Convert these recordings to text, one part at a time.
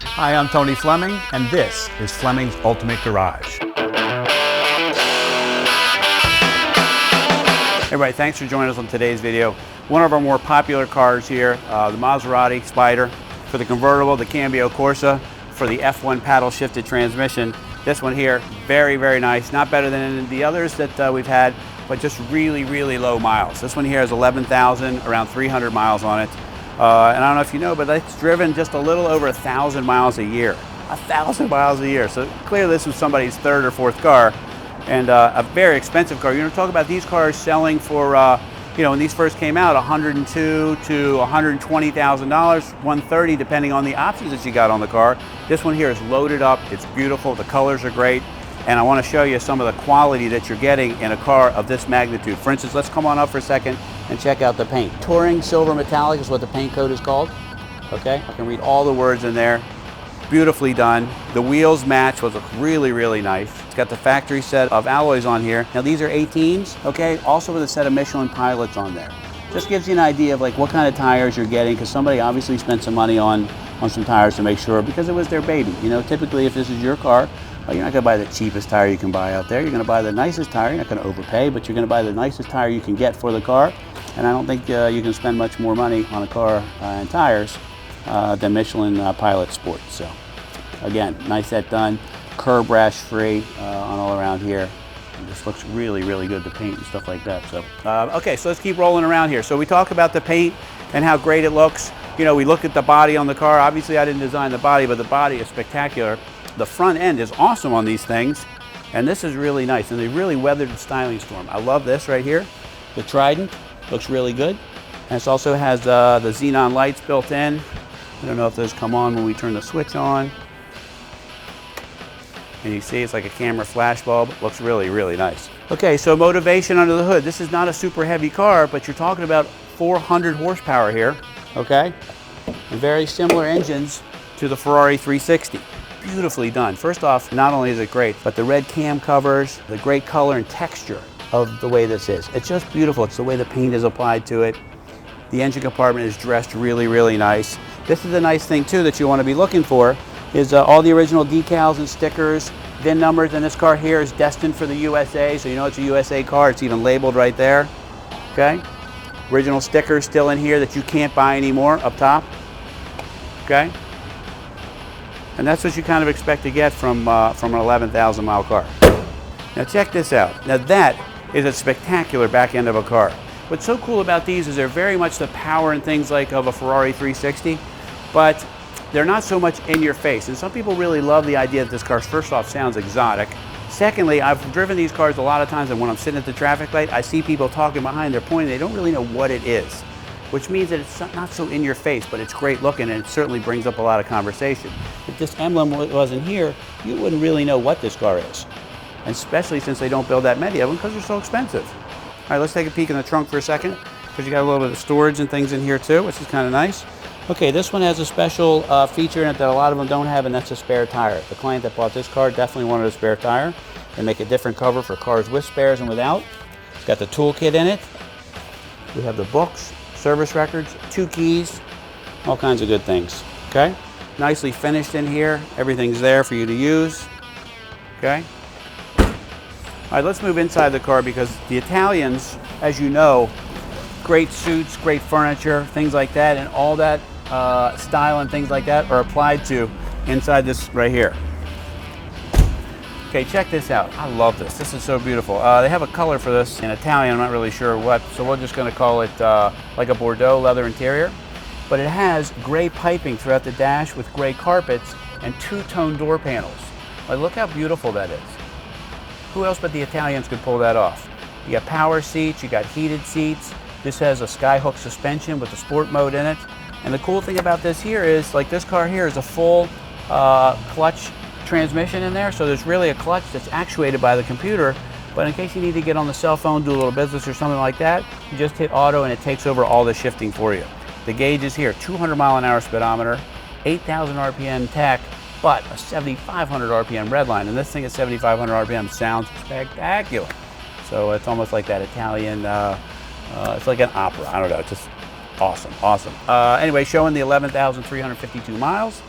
Hi, I'm Tony Fleming, and this is Fleming's Ultimate Garage. Hey everybody, thanks for joining us on today's video. One of our more popular cars here, the Maserati Spyder. For the convertible, the Cambio Corsa. For the F1 paddle shifted transmission. This one here, very, very nice. Not better than the others that we've had, but just really, really low miles. This one here has 11,000, around 300 miles on it. And I don't know if you know, but it's driven just a little over 1,000 miles a year. 1,000 miles a year. So clearly this was somebody's third or fourth car, and a very expensive car. You're going to talk about these cars selling for, you know, when these first came out, $102,000 to $120,000, $130,000, depending on the options that you got on the car. This one here is loaded up. It's beautiful. The colors are great. And I want to show you some of the quality that you're getting in a car of this magnitude. For instance, let's come on up for a second and check out the paint. Touring Silver Metallic is what the paint code is called. Okay, I can read all the words in there. Beautifully done. The wheels match, which look really, really nice. It's got the factory set of alloys on here. Now these are 18s, okay? Also with a set of Michelin pilots on there. Just gives you an idea of like what kind of tires you're getting, because somebody obviously spent some money on some tires to make sure, because it was their baby. You know, typically if this is your car, well, you're not going to buy the cheapest tire you can buy out there. You're going to buy the nicest tire. You're not going to overpay, but you're going to buy the nicest tire you can get for the car. And I don't think you can spend much more money on a car and tires than Michelin Pilot Sport. So again, nice that done. Curb rash free on all around here. And this looks really, really good, the paint and stuff like that. So okay, so let's keep rolling around here. So we talk about the paint and how great it looks. You know, we look at the body on the car. Obviously I didn't design the body, but the body is spectacular. The front end is awesome on these things, and this is really nice, and they really weathered the styling storm. I love this right here. The Trident looks really good, and it also has the Xenon lights built in. I don't know if those come on when we turn the switch on. And you see it's like a camera flash bulb. Looks really, really nice. Okay, so motivation under the hood. This is not a super heavy car, but you're talking about 400 horsepower here, okay? And very similar engines to the Ferrari 360. Beautifully done. First off, not only is it great, but the red cam covers, the great color and texture of the way this is. It's just beautiful. It's the way the paint is applied to it. The engine compartment is dressed really, really nice. This is a nice thing too that you want to be looking for, is all the original decals and stickers, VIN numbers, and this car here is destined for the USA, so you know it's a USA car. It's even labeled right there, okay? Original stickers still in here that you can't buy anymore up top, okay? And that's what you kind of expect to get from an 11,000 mile car. Now check this out. Now that is a spectacular back end of a car. What's so cool about these is they're very much the power and things like of a Ferrari 360, but they're not so much in your face. And some people really love the idea that this car, first off, sounds exotic. Secondly, I've driven these cars a lot of times, and when I'm sitting at the traffic light, I see people talking behind their point, and they don't really know what it is, which means that it's not so in your face, but it's great looking, and it certainly brings up a lot of conversation. If this emblem wasn't here, you wouldn't really know what this car is, and especially since they don't build that many of them because they're so expensive. All right, let's take a peek in the trunk for a second, because you got a little bit of storage and things in here too, which is kind of nice. Okay, this one has a special feature in it that a lot of them don't have, and that's a spare tire. The client that bought this car definitely wanted a spare tire. They make a different cover for cars with spares and without. It's got the toolkit in it. We have the books, service records, 2 keys, all kinds of good things, okay? Nicely finished in here. Everything's there for you to use, okay? All right, let's move inside the car, because the Italians, as you know, great suits, great furniture, things like that, and all that style and things like that are applied to inside this right here. Okay, check this out. I love this. This is so beautiful. They have a color for this in Italian. I'm not really sure what, so we're just going to call it like a Bordeaux leather interior. But it has gray piping throughout the dash with gray carpets and 2-tone door panels. Like, look how beautiful that is. Who else but the Italians could pull that off? You got power seats, you got heated seats. This has a Skyhook suspension with the sport mode in it. And the cool thing about this here is, like, this car here is a full clutch transmission in there, so there's really a clutch that's actuated by the computer, but in case you need to get on the cell phone, do a little business or something like that, you just hit auto and it takes over all the shifting for you. The gauge is here, 200 mile an hour speedometer, 8,000 RPM tach, but a 7,500 RPM redline, and this thing at 7,500 RPM sounds spectacular. So it's almost like that Italian, it's like an opera, I don't know, it's just awesome, awesome. Anyway, showing the 11,352 miles.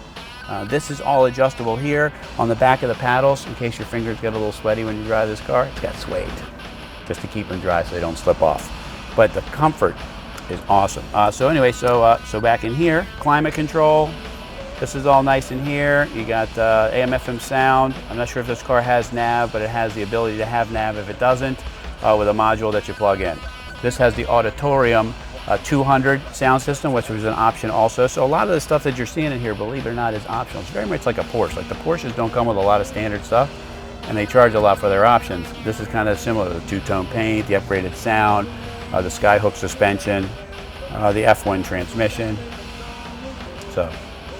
This is all adjustable here on the back of the paddles in case your fingers get a little sweaty when you drive this car. It's got suede just to keep them dry so they don't slip off. But the comfort is awesome. So anyway, so back in here, climate control. This is all nice in here. You got AM/FM sound. I'm not sure if this car has nav, but it has the ability to have nav if it doesn't, with a module that you plug in. This has the Auditorium 200 sound system, which was an option also. So a lot of the stuff that you're seeing in here, believe it or not, is optional. It's very much like a Porsche. Like the Porsches don't come with a lot of standard stuff, and they charge a lot for their options. This is kind of similar to the two-tone paint, the upgraded sound, the Skyhook suspension, the F1 transmission. So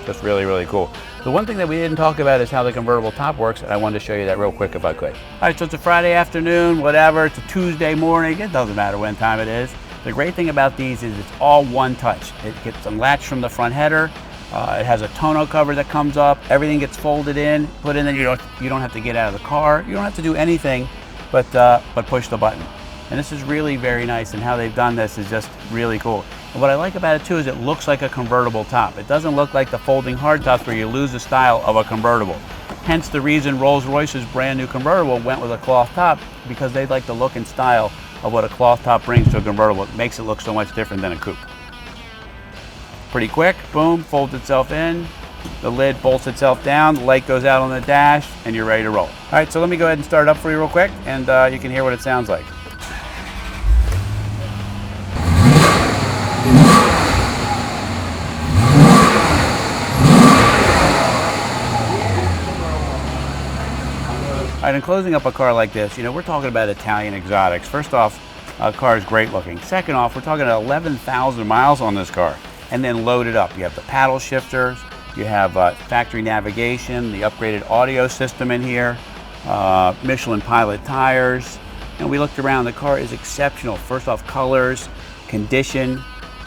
just really, really cool. The one thing that we didn't talk about is how the convertible top works, and I wanted to show you that real quick if I could. All right, so it's a Friday afternoon, whatever, it's a Tuesday morning, it doesn't matter when time it is. The great thing about these is it's all one touch. It gets unlatched from the front header. It has a tonneau cover that comes up. Everything gets folded in, put in, and you don't have to get out of the car. You don't have to do anything but push the button. And this is really very nice, and how they've done this is just really cool. And what I like about it too is it looks like a convertible top. It doesn't look like the folding hardtops where you lose the style of a convertible. Hence the reason Rolls-Royce's brand new convertible went with a cloth top, because they like the look and style of what a cloth top brings to a convertible. It makes it look so much different than a coupe. Pretty quick, boom, folds itself in, the lid bolts itself down, the light goes out on the dash, and you're ready to roll. All right, so let me go ahead and start it up for you real quick, and you can hear what it sounds like. All right, in closing up a car like this, you know, we're talking about Italian exotics. First off, a car is great looking. Second off, we're talking about 11,000 miles on this car, and then loaded up. You have the paddle shifters, you have factory navigation, the upgraded audio system in here, Michelin Pilot tires, and we looked around. The car is exceptional. First off, colors, condition,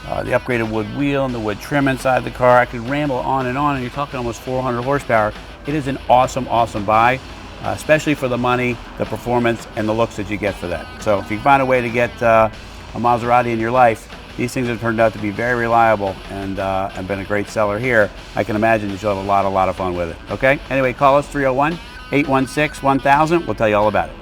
the upgraded wood wheel and the wood trim inside the car. I could ramble on, and you're talking almost 400 horsepower. It is an awesome, awesome buy. Especially for the money, the performance, and the looks that you get for that. So if you find a way to get a Maserati in your life, these things have turned out to be very reliable and been a great seller here. I can imagine that you'll have a lot of fun with it. Okay? Anyway, call us 301-816-1000. We'll tell you all about it.